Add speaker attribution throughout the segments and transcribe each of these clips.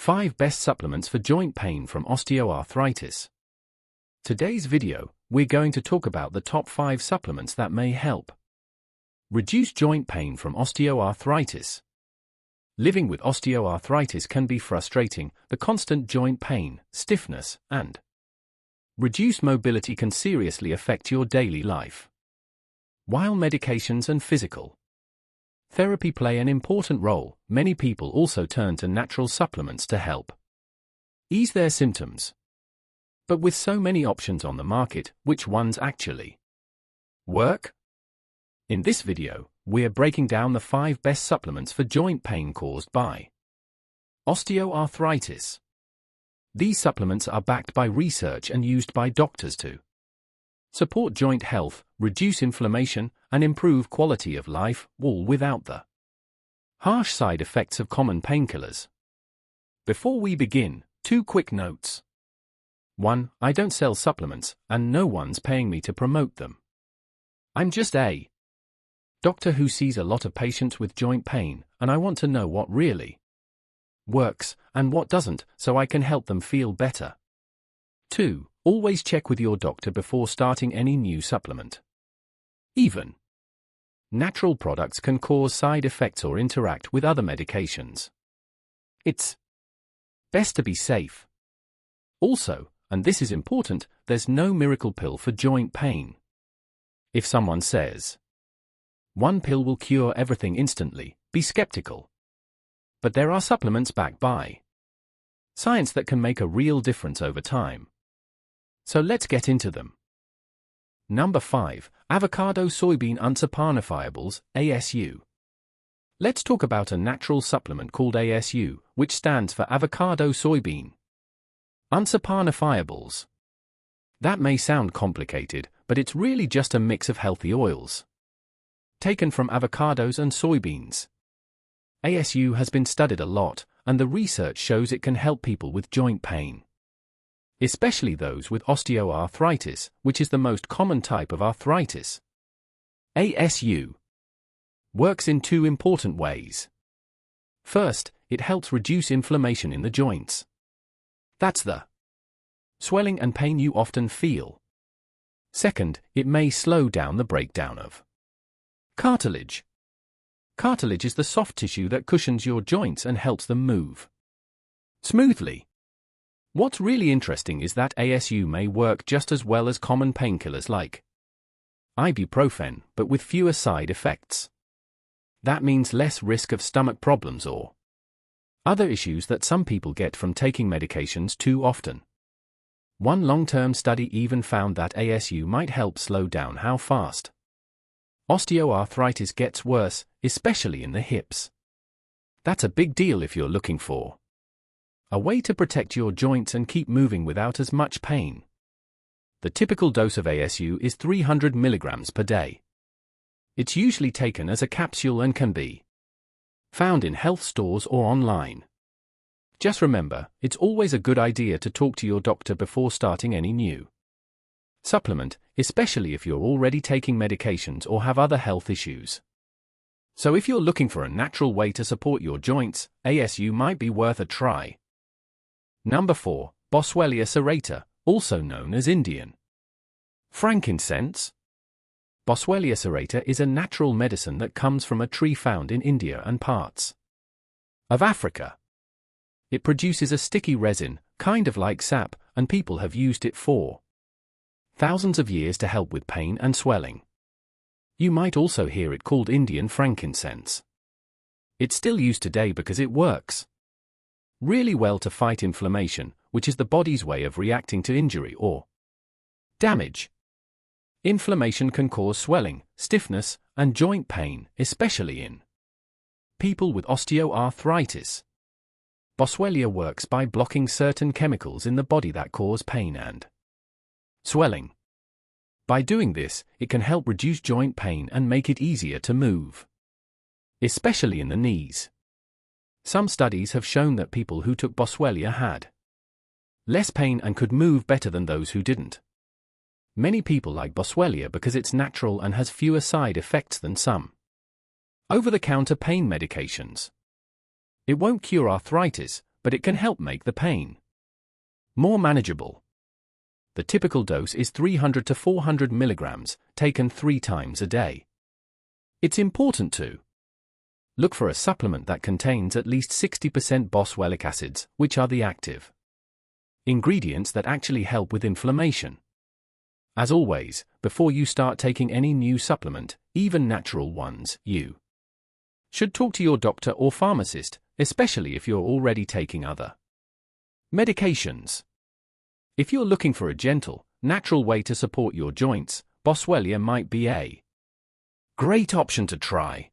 Speaker 1: 5 Best Supplements for Joint Pain from Osteoarthritis. Today's video, we're going to talk about the top 5 supplements that may help reduce joint pain from osteoarthritis. Living with osteoarthritis can be frustrating. The constant joint pain, stiffness, and reduced mobility can seriously affect your daily life. While medications and physical therapy play an important role, many people also turn to natural supplements to help ease their symptoms. But with so many options on the market, which ones actually work? In this video, we're breaking down the 5 best supplements for joint pain caused by osteoarthritis. These supplements are backed by research and used by doctors to support joint health, reduce inflammation, and improve quality of life, all without the harsh side effects of common painkillers. Before we begin, 2 quick notes. 1. I don't sell supplements, and no one's paying me to promote them. I'm just a doctor who sees a lot of patients with joint pain, and I want to know what really works and what doesn't, so I can help them feel better. 2. Always check with your doctor before starting any new supplement. Even natural products can cause side effects or interact with other medications. It's best to be safe. Also, and this is important, there's no miracle pill for joint pain. If someone says one pill will cure everything instantly, be skeptical. But there are supplements backed by science that can make a real difference over time. So let's get into them. Number 5. Avocado Soybean Unsaponifiables, ASU. Let's talk about a natural supplement called ASU, which stands for Avocado Soybean Unsaponifiables. That may sound complicated, but it's really just a mix of healthy oils taken from avocados and soybeans. ASU has been studied a lot, and the research shows it can help people with joint pain, especially those with osteoarthritis, which is the most common type of arthritis. ASU works in 2 important ways. First, it helps reduce inflammation in the joints. That's the swelling and pain you often feel. Second, it may slow down the breakdown of cartilage. Cartilage is the soft tissue that cushions your joints and helps them move smoothly. What's really interesting is that ASU may work just as well as common painkillers like ibuprofen, but with fewer side effects. That means less risk of stomach problems or other issues that some people get from taking medications too often. One long-term study even found that ASU might help slow down how fast osteoarthritis gets worse, especially in the hips. That's a big deal if you're looking for a way to protect your joints and keep moving without as much pain. The typical dose of ASU is 300 mg per day. It's usually taken as a capsule and can be found in health stores or online. Just remember, it's always a good idea to talk to your doctor before starting any new supplement, especially if you're already taking medications or have other health issues. So if you're looking for a natural way to support your joints, ASU might be worth a try. Number 4. Boswellia serrata, also known as Indian frankincense. Boswellia serrata is a natural medicine that comes from a tree found in India and parts of Africa. It produces a sticky resin, kind of like sap, and people have used it for thousands of years to help with pain and swelling. You might also hear it called Indian frankincense. It's still used today because it works really well to fight inflammation, which is the body's way of reacting to injury or damage. Inflammation can cause swelling, stiffness, and joint pain, especially in people with osteoarthritis. Boswellia works by blocking certain chemicals in the body that cause pain and swelling. By doing this, it can help reduce joint pain and make it easier to move, especially in the knees. Some studies have shown that people who took Boswellia had less pain and could move better than those who didn't. Many people like Boswellia because it's natural and has fewer side effects than some over-the-counter pain medications. It won't cure arthritis, but it can help make the pain more manageable. The typical dose is 300 to 400 milligrams, taken 3 times a day. It's important to look for a supplement that contains at least 60% boswellic acids, which are the active ingredients that actually help with inflammation. As always, before you start taking any new supplement, even natural ones, you should talk to your doctor or pharmacist, especially if you're already taking other medications. If you're looking for a gentle, natural way to support your joints, boswellia might be a great option to try.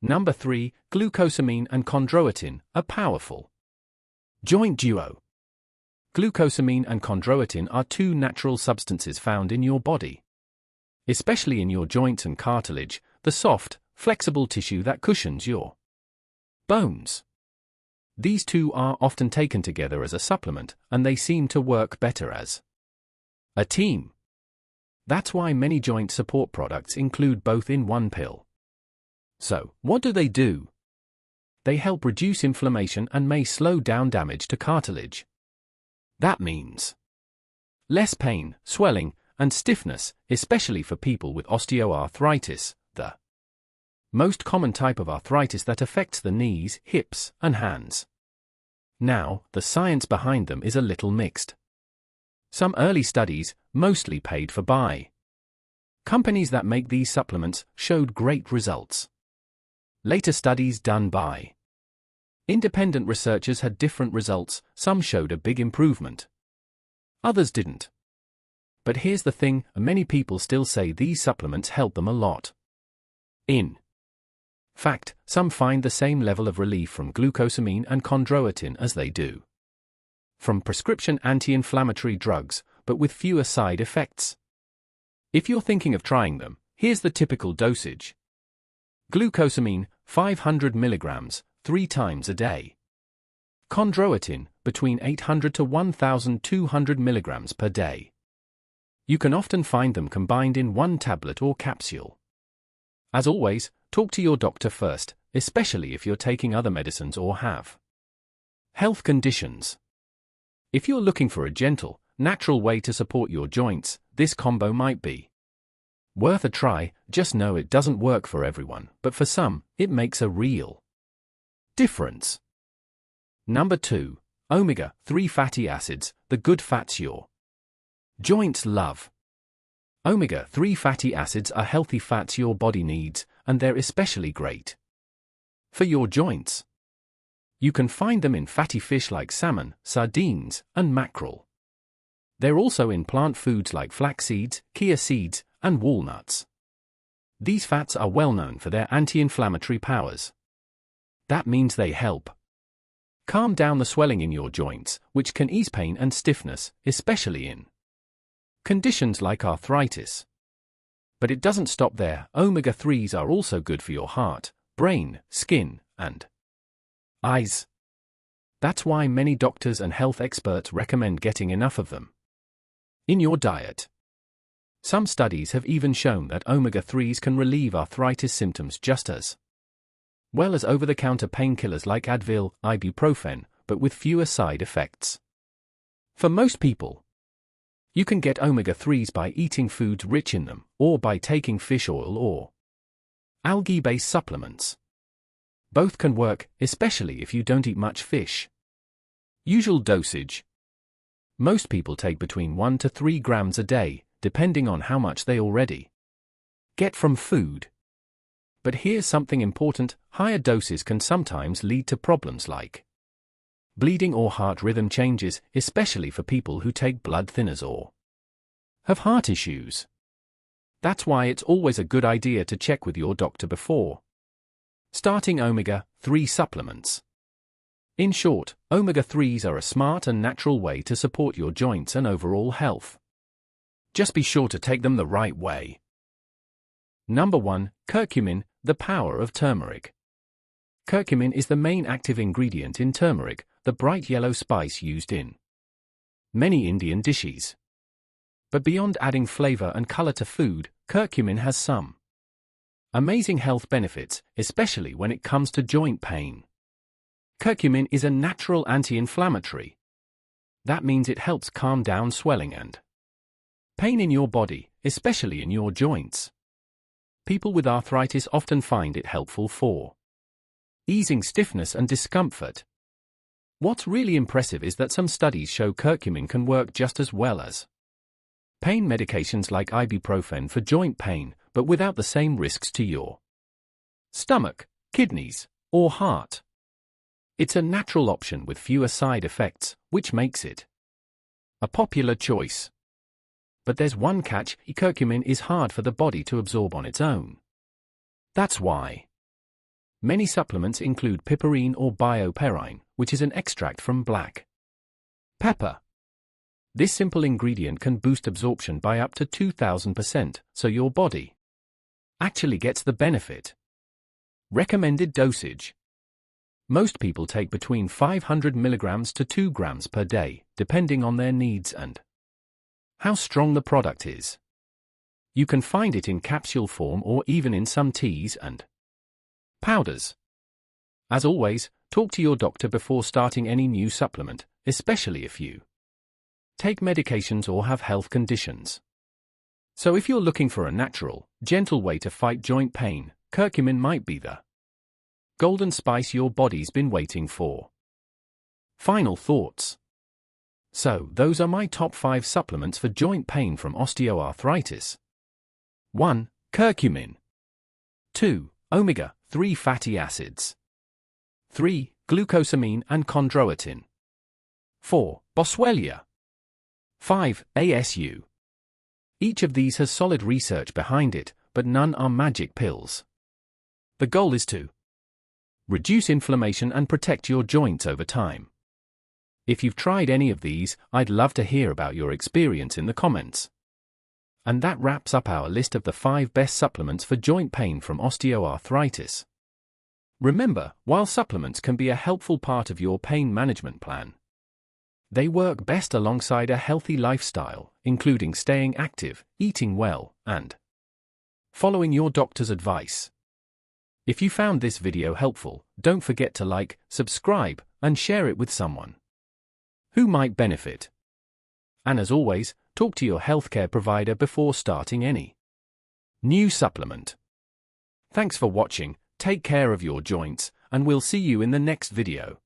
Speaker 1: Number 3, glucosamine and chondroitin, a powerful joint duo. Glucosamine and chondroitin are 2 natural substances found in your body, especially in your joints and cartilage, the soft, flexible tissue that cushions your bones. These 2 are often taken together as a supplement, and they seem to work better as a team. That's why many joint support products include both in one pill. So, what do? They help reduce inflammation and may slow down damage to cartilage. That means less pain, swelling, and stiffness, especially for people with osteoarthritis, the most common type of arthritis that affects the knees, hips, and hands. Now, the science behind them is a little mixed. Some early studies, mostly paid for by companies that make these supplements, showed great results. Later studies done by independent researchers had different results. Some showed a big improvement, others didn't. But here's the thing, many people still say these supplements help them a lot. In fact, some find the same level of relief from glucosamine and chondroitin as they do from prescription anti-inflammatory drugs, but with fewer side effects. If you're thinking of trying them, here's the typical dosage. Glucosamine, 500 milligrams, 3 times a day. Chondroitin, between 800 to 1,200 milligrams per day. You can often find them combined in one tablet or capsule. As always, talk to your doctor first, especially if you're taking other medicines or have health conditions. If you're looking for a gentle, natural way to support your joints, this combo might be worth a try. Just know it doesn't work for everyone, but for some, it makes a real difference. Number 2, omega-3 fatty acids, the good fats your joints love. Omega-3 fatty acids are healthy fats your body needs, and they're especially great for your joints. You can find them in fatty fish like salmon, sardines, and mackerel. They're also in plant foods like flax seeds, chia seeds, and walnuts. These fats are well known for their anti-inflammatory powers. That means they help calm down the swelling in your joints, which can ease pain and stiffness, especially in conditions like arthritis. But it doesn't stop there. Omega-3s are also good for your heart, brain, skin, and eyes. That's why many doctors and health experts recommend getting enough of them in your diet. Some studies have even shown that omega-3s can relieve arthritis symptoms just as well as over-the-counter painkillers like Advil, ibuprofen, but with fewer side effects. For most people, you can get omega-3s by eating foods rich in them, or by taking fish oil or algae-based supplements. Both can work, especially if you don't eat much fish. Usual dosage. Most people take between 1 to 3 grams a day, depending on how much they already get from food. But here's something important, higher doses can sometimes lead to problems like bleeding or heart rhythm changes, especially for people who take blood thinners or have heart issues. That's why it's always a good idea to check with your doctor before starting omega-3 supplements. In short, omega-3s are a smart and natural way to support your joints and overall health. Just be sure to take them the right way. Number 1, curcumin, the power of turmeric. Curcumin is the main active ingredient in turmeric, the bright yellow spice used in many Indian dishes. But beyond adding flavor and color to food, curcumin has some amazing health benefits, especially when it comes to joint pain. Curcumin is a natural anti-inflammatory. That means it helps calm down swelling and pain in your body, especially in your joints. People with arthritis often find it helpful for easing stiffness and discomfort. What's really impressive is that some studies show curcumin can work just as well as pain medications like ibuprofen for joint pain, but without the same risks to your stomach, kidneys, or heart. It's a natural option with fewer side effects, which makes it a popular choice. But there's one catch: curcumin is hard for the body to absorb on its own. That's why many supplements include piperine or bioperine, which is an extract from black pepper. This simple ingredient can boost absorption by up to 2,000%, so your body actually gets the benefit. Recommended dosage. Most people take between 500 mg to 2 grams per day, depending on their needs and how strong the product is. You can find it in capsule form or even in some teas and powders. As always, talk to your doctor before starting any new supplement, especially if you take medications or have health conditions. So if you're looking for a natural, gentle way to fight joint pain, curcumin might be the golden spice your body's been waiting for. Final thoughts. So, those are my top 5 supplements for joint pain from osteoarthritis. 1. Curcumin. 2. Omega-3 fatty acids. 3. Glucosamine and chondroitin. 4. Boswellia. 5. ASU. Each of these has solid research behind it, but none are magic pills. The goal is to reduce inflammation and protect your joints over time. If you've tried any of these, I'd love to hear about your experience in the comments. And that wraps up our list of the 5 best supplements for joint pain from osteoarthritis. Remember, while supplements can be a helpful part of your pain management plan, they work best alongside a healthy lifestyle, including staying active, eating well, and following your doctor's advice. If you found this video helpful, don't forget to like, subscribe, and share it with someone who might benefit. And as always, talk to your healthcare provider before starting any new supplement. Thanks for watching, take care of your joints, and we'll see you in the next video.